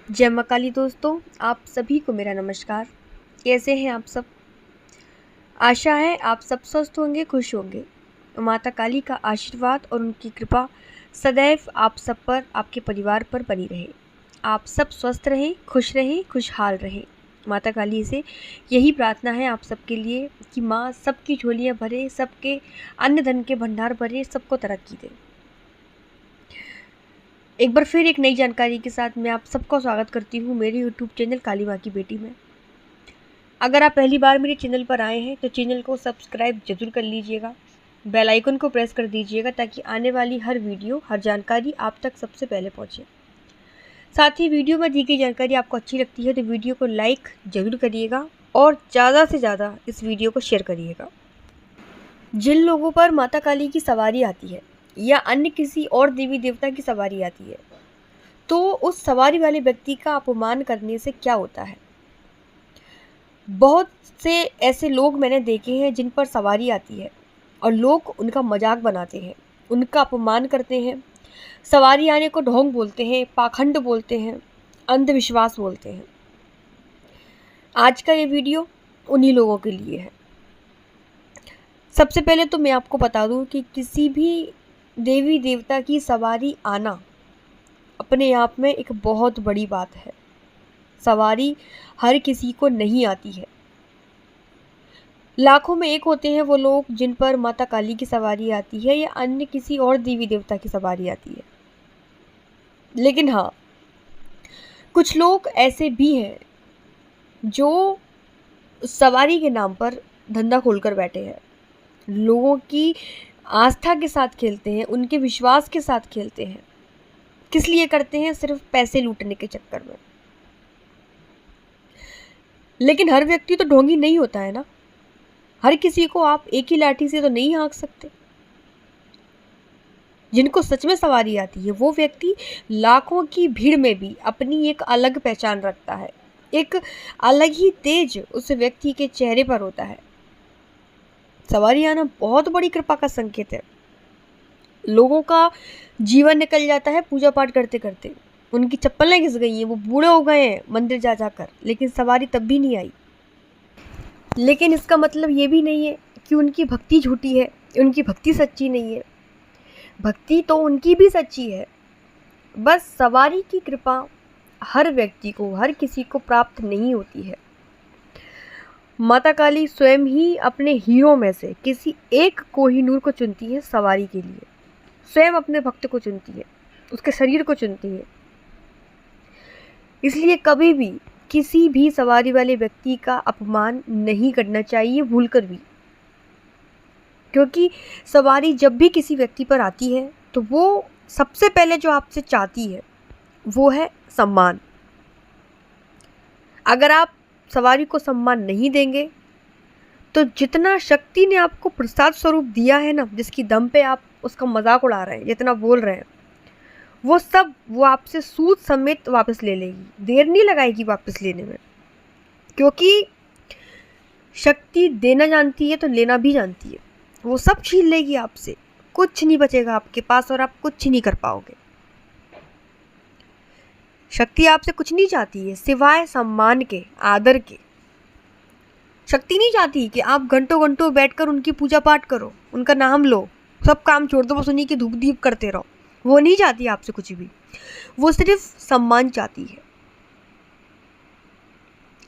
जय माँ काली दोस्तों, आप सभी को मेरा नमस्कार। कैसे हैं आप सब? आशा है आप सब स्वस्थ होंगे, खुश होंगे। माता काली का आशीर्वाद और उनकी कृपा सदैव आप सब पर, आपके परिवार पर बनी रहे। आप सब स्वस्थ रहें, खुशहाल रहें। माता काली से यही प्रार्थना है आप सबके लिए कि माँ सबकी झोलियाँ भरे, सबके अन्न धन के भंडार भरे, सबको तरक्की दे। एक बार फिर एक नई जानकारी के साथ मैं आप सबका स्वागत करती हूँ मेरे YouTube चैनल काली माँ की बेटी में। अगर आप पहली बार मेरे चैनल पर आए हैं तो चैनल को सब्सक्राइब जरूर कर लीजिएगा, बेल आइकन को प्रेस कर दीजिएगा ताकि आने वाली हर वीडियो, हर जानकारी आप तक सबसे पहले पहुँचे। साथ ही वीडियो में दी गई जानकारी आपको अच्छी लगती है तो वीडियो को लाइक जरूर करिएगा और ज़्यादा से ज़्यादा इस वीडियो को शेयर करिएगा। जिन लोगों पर माता काली की सवारी आती है या अन्य किसी और देवी देवता की सवारी आती है तो उस सवारी वाले व्यक्ति का अपमान करने से क्या होता है। बहुत से ऐसे लोग मैंने देखे हैं जिन पर सवारी आती है और लोग उनका मजाक बनाते हैं, उनका अपमान करते हैं, सवारी आने को ढोंग बोलते हैं, पाखंड बोलते हैं, अंधविश्वास बोलते हैं। आज का ये वीडियो उन्हीं लोगों के लिए है। सबसे पहले तो मैं आपको बता दूं कि किसी भी देवी देवता की सवारी आना अपने आप में एक बहुत बड़ी बात है। सवारी हर किसी को नहीं आती है। लाखों में एक होते हैं वो लोग जिन पर माता काली की सवारी आती है या अन्य किसी और देवी देवता की सवारी आती है। लेकिन हाँ, कुछ लोग ऐसे भी हैं जो सवारी के नाम पर धंधा खोलकर बैठे हैं, लोगों की आस्था के साथ खेलते हैं, उनके विश्वास के साथ खेलते हैं। किस लिए करते हैं? सिर्फ पैसे लूटने के चक्कर में। लेकिन हर व्यक्ति तो ढोंगी नहीं होता है ना। हर किसी को आप एक ही लाठी से तो नहीं हाँक सकते। जिनको सच में सवारी आती है वो व्यक्ति लाखों की भीड़ में भी अपनी एक अलग पहचान रखता है। एक अलग ही तेज उस व्यक्ति के चेहरे पर होता है। सवारी आना बहुत बड़ी कृपा का संकेत है। लोगों का जीवन निकल जाता है पूजा पाठ करते करते, उनकी चप्पलें घिस गई हैं, वो बूढ़े हो गए हैं मंदिर जा जाकर, लेकिन सवारी तब भी नहीं आई। लेकिन इसका मतलब ये भी नहीं है कि उनकी भक्ति झूठी है, उनकी भक्ति सच्ची नहीं है। भक्ति तो उनकी भी सच्ची है, बस सवारी की कृपा हर व्यक्ति को, हर किसी को प्राप्त नहीं होती है। माता काली स्वयं ही अपने हीरों में से किसी एक कोहिनूर को चुनती है सवारी के लिए। स्वयं अपने भक्त को चुनती है, उसके शरीर को चुनती है। इसलिए कभी भी किसी भी सवारी वाले व्यक्ति का अपमान नहीं करना चाहिए, भूलकर भी। क्योंकि सवारी जब भी किसी व्यक्ति पर आती है तो वो सबसे पहले जो आपसे चाहती है वो है सम्मान। अगर आप सवारी को सम्मान नहीं देंगे तो जितना शक्ति ने आपको प्रसाद स्वरूप दिया है ना, जिसकी दम पे आप उसका मजाक उड़ा रहे हैं, जितना बोल रहे हैं, वो सब वो आपसे सूद समेत वापस ले लेगी। देर नहीं लगाएगी वापस लेने में, क्योंकि शक्ति देना जानती है तो लेना भी जानती है। वो सब छीन लेगी आपसे, कुछ नहीं बचेगा आपके पास और आप कुछ नहीं कर पाओगे। शक्ति आपसे कुछ नहीं चाहती है सिवाय सम्मान के, आदर के। शक्ति नहीं चाहती कि आप घंटों घंटों बैठकर उनकी पूजा पाठ करो, उनका नाम लो, सब काम छोड़ दो, बस उन्हीं की धूप दीप करते रहो। वो नहीं चाहती आपसे कुछ भी, वो सिर्फ सम्मान चाहती है।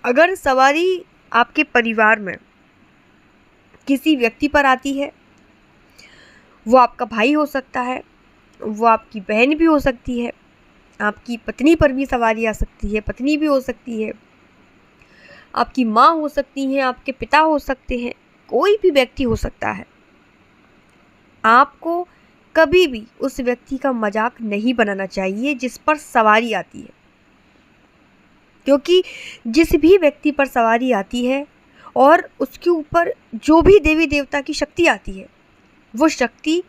अगर सवारी आपके परिवार में किसी व्यक्ति पर आती है, वो आपका भाई हो सकता है, वो आपकी बहन भी हो सकती है, आपकी पत्नी पर भी सवारी आ सकती है, पत्नी भी हो सकती है, आपकी माँ हो सकती हैं, आपके पिता हो सकते हैं, कोई भी व्यक्ति हो सकता है। आपको कभी भी उस व्यक्ति का मजाक नहीं बनाना चाहिए जिस पर सवारी आती है। क्योंकि जिस भी व्यक्ति पर सवारी आती है और उसके ऊपर जो भी देवी देवता की शक्ति आती है, वो शक्ति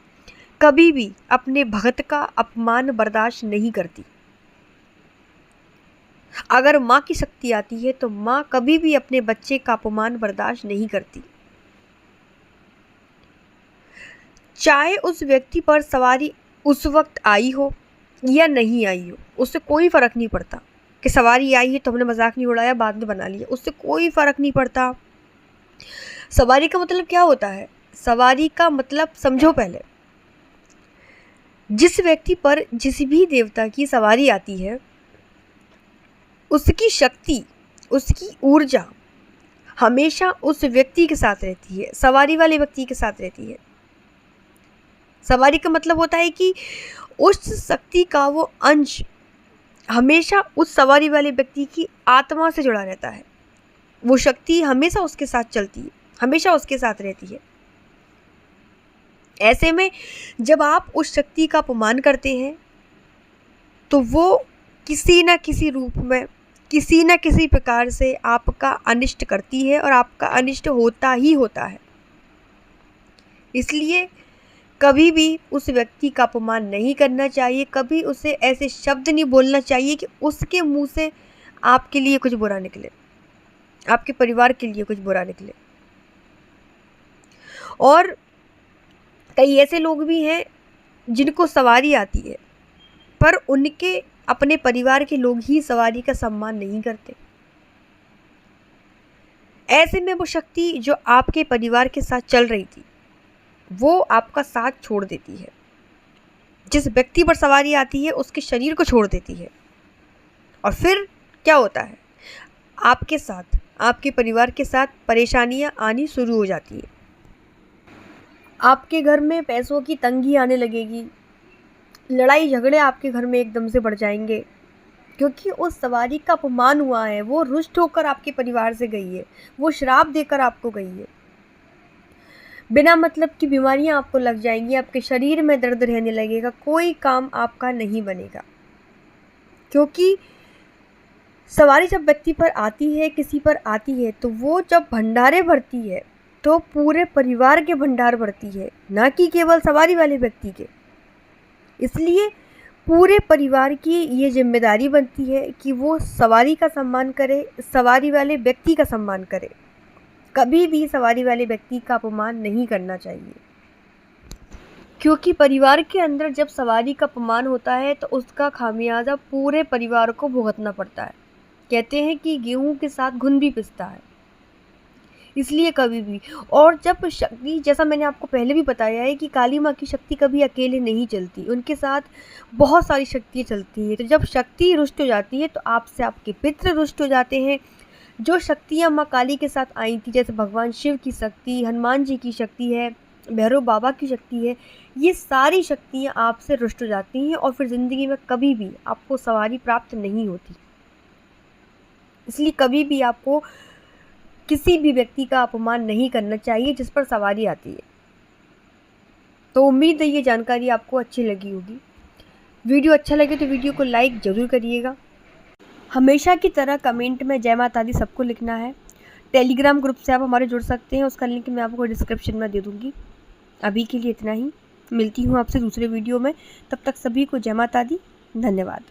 कभी भी अपने भक्त का अपमान बर्दाश्त नहीं करती। अगर माँ की शक्ति आती है तो माँ कभी भी अपने बच्चे का अपमान बर्दाश्त नहीं करती। चाहे उस व्यक्ति पर सवारी उस वक्त आई हो या नहीं आई हो, उससे कोई फर्क नहीं पड़ता। कि सवारी आई है तो हमने मजाक नहीं उड़ाया, बाद में बना लिया, उससे कोई फ़र्क नहीं पड़ता। सवारी का मतलब क्या होता है? सवारी का मतलब समझो पहले, जिस व्यक्ति पर जिस भी देवता की सवारी आती है, उसकी शक्ति, उसकी ऊर्जा हमेशा उस व्यक्ति के साथ रहती है, सवारी वाले व्यक्ति के साथ रहती है। सवारी का मतलब होता है कि उस शक्ति का वो अंश हमेशा उस सवारी वाले व्यक्ति की आत्मा से जुड़ा रहता है। वो शक्ति हमेशा उसके साथ चलती है, हमेशा उसके साथ रहती है। ऐसे में जब आप उस शक्ति का अपमान करते हैं तो वो किसी न किसी रूप में, किसी न किसी प्रकार से आपका अनिष्ट करती है और आपका अनिष्ट होता ही होता है। इसलिए कभी भी उस व्यक्ति का अपमान नहीं करना चाहिए, कभी उसे ऐसे शब्द नहीं बोलना चाहिए कि उसके मुंह से आपके लिए कुछ बुरा निकले, आपके परिवार के लिए कुछ बुरा निकले। और कई ऐसे लोग भी हैं जिनको सवारी आती है पर उनके अपने परिवार के लोग ही सवारी का सम्मान नहीं करते। ऐसे में वो शक्ति जो आपके परिवार के साथ चल रही थी वो आपका साथ छोड़ देती है। जिस व्यक्ति पर सवारी आती है उसके शरीर को छोड़ देती है और फिर क्या होता है? आपके साथ, आपके परिवार के साथ परेशानियां आनी शुरू हो जाती है। आपके घर में पैसों की तंगी आने लगेगी, लड़ाई झगड़े आपके घर में एकदम से बढ़ जाएंगे, क्योंकि उस सवारी का अपमान हुआ है। वो रुष्ट होकर आपके परिवार से गई है, वो श्राप देकर आपको गई है। बिना मतलब की बीमारियां आपको लग जाएंगी, आपके शरीर में दर्द रहने लगेगा, कोई काम आपका नहीं बनेगा। क्योंकि सवारी जब व्यक्ति पर आती है, किसी पर आती है, तो वो जब भंडारे भरती है तो पूरे परिवार के भंडार भरती है, ना कि केवल सवारी वाले व्यक्ति के। इसलिए पूरे परिवार की ये जिम्मेदारी बनती है कि वो सवारी का सम्मान करे, सवारी वाले व्यक्ति का सम्मान करे। कभी भी सवारी वाले व्यक्ति का अपमान नहीं करना चाहिए, क्योंकि परिवार के अंदर जब सवारी का अपमान होता है तो उसका खामियाजा पूरे परिवार को भुगतना पड़ता है। कहते हैं कि गेहूं के साथ घुन भी पिसता है। इसलिए कभी भी, और जब शक्ति, जैसा मैंने आपको पहले भी बताया है कि काली माँ की शक्ति कभी अकेले नहीं चलती, उनके साथ बहुत सारी शक्तियाँ चलती हैं। तो जब शक्ति रुष्ट हो जाती है तो आपसे आपके पितृ रुष्ट हो जाते हैं। जो शक्तियाँ माँ काली के साथ आई थी, जैसे भगवान शिव की शक्ति, हनुमान जी की शक्ति है, भैरव बाबा की शक्ति है, ये सारी शक्तियाँ आपसे रुष्ट हो जाती हैं और फिर ज़िंदगी में कभी भी आपको सवारी प्राप्त नहीं होती। इसलिए कभी भी आपको किसी भी व्यक्ति का अपमान नहीं करना चाहिए जिस पर सवारी आती है। तो उम्मीद है ये जानकारी आपको अच्छी लगी होगी। वीडियो अच्छा लगे तो वीडियो को लाइक ज़रूर करिएगा। हमेशा की तरह कमेंट में जय माता दी सबको लिखना है। टेलीग्राम ग्रुप से आप हमारे जुड़ सकते हैं, उसका लिंक मैं आपको डिस्क्रिप्शन में दे दूँगी। अभी के लिए इतना ही, मिलती हूँ आपसे दूसरे वीडियो में। तब तक सभी को जय माता दी, धन्यवाद।